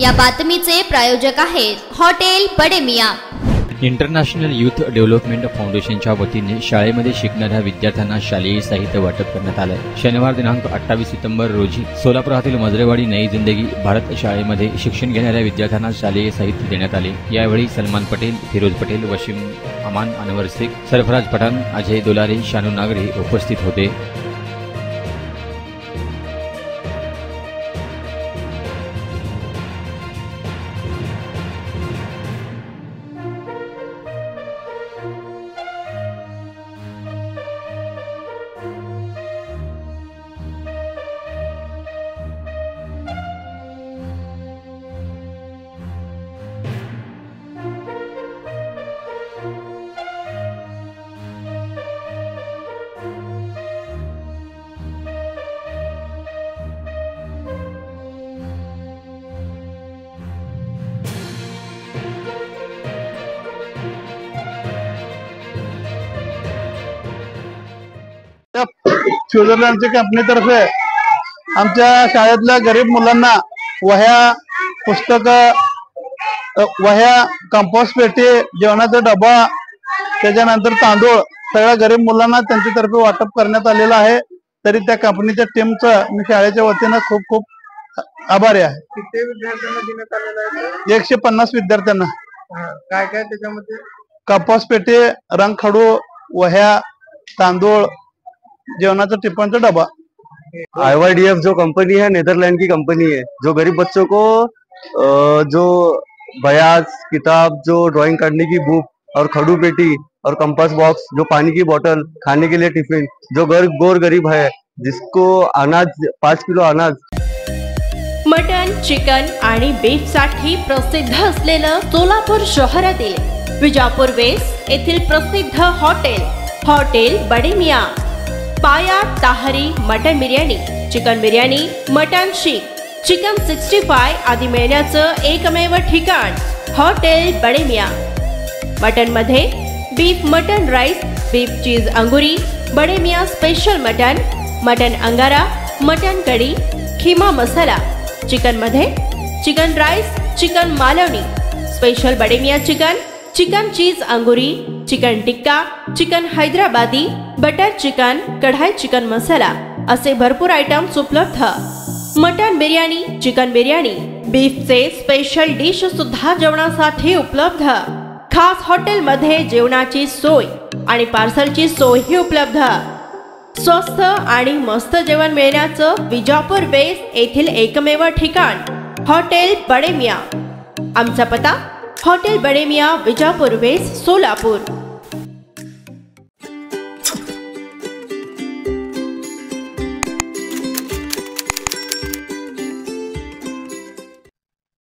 या बातमीचे प्रायोजक आहेत हॉटेल बडे मियां। इंटरनॅशनल यूथ डेव्हलपमेंट फाउंडेशनच्या वतीने शाळेमध्ये शिकणाऱ्या विद्यार्थ्यांना शालेय साहित्य वाटप करण्यात आले। शनिवार दिनांक 28 सितंबर रोजी सोलापुरातील मजरेवाडी नई जिंदगी भारत शाळेमध्ये शिक्षण घेणाऱ्या विद्यार्थ्यांना शालेय साहित्य देण्यात आले। यावेळी सलमान पटेल, फिरोज पटेल, वशीम अमान, अनवर शेख, सरफराज पठाण, अजय दोलारे, शानू नागरे उपस्थित होते। स्वित्झर्लंडच्या कंपनीतर्फे आमच्या शाळेतल्या गरीब मुलांना वह्या, पुस्तकं, वह्या, कंपोस्ट पेटी, जेवणाचा डबा, त्याच्यानंतर तांदूळ सगळ्या गरीब मुलांना त्यांच्यातर्फे वाटप करण्यात आलेलं आहे। तरी त्या कंपनीच्या टीमचं मी शाळेच्या वतीनं खूप खूप आभारी आहे। किती विद्यार्थ्यांना देण्यात आलेलं आहे? 150 विद्यार्थ्यांना। काय काय त्याच्यामध्ये? कंपोस्ट पेटी, रंगखडू, वह्या, तांदूळ, जेवणाचा टिफिनचा डब्बा। IYDF जो कंपनी है नेदरलैंड की कंपनी है, जो गरीब बच्चों को जो बयाज, किताब, जो ड्राइंग करने की बुक और खड़ू पेटी और कंपास बॉक्स, जो पानी की बोतल, खाने के लिए टिफिन, जो गोर गरीब है जिसको अनाज 5 किलो अनाज। मटन, चिकन आणि बीफ साठी प्रसिद्ध असलेलं सोलापूर शहरातील विजापूर वेस्ट येथील प्रसिद्ध hotel Bade Miyan. Paya tahari mutton biryani, chicken biryani, mutton seekh, chicken 65 आदी मिळण्याचं एकमेव ठिकाण हॉटेल बडे मियां। मटन मध्ये beef mutton rice, beef cheese angoori, Bade Miyan special mutton, mutton angara, mutton kadhi, keema masala. Chicken मध्ये chicken rice, chicken Malvani, special Bade Miyan chicken, chicken cheese angoori, chicken tikka, chicken Hyderabadi, butter chicken, kadai chicken masala असे भरपूर आयटम्स उपलब्ध। मटन बिर्याणी, चिकन बिर्याणी, बीफचे स्पेशल डिश सुद्धा जेवणासाठी उपलब्ध। खास हॉटेल मध्ये जेवणाची सोय आणि पार्सलची सोयही उपलब्ध। स्वस्त आणि मस्त जेवण मिळण्याचं विजापूर वेस्ट येथील एकमेव ठिकाण हॉटेल बडे मियां। आमचा पत्ता हॉटेल बडे मियां, विजापूर वेस्ट, सोलापूर।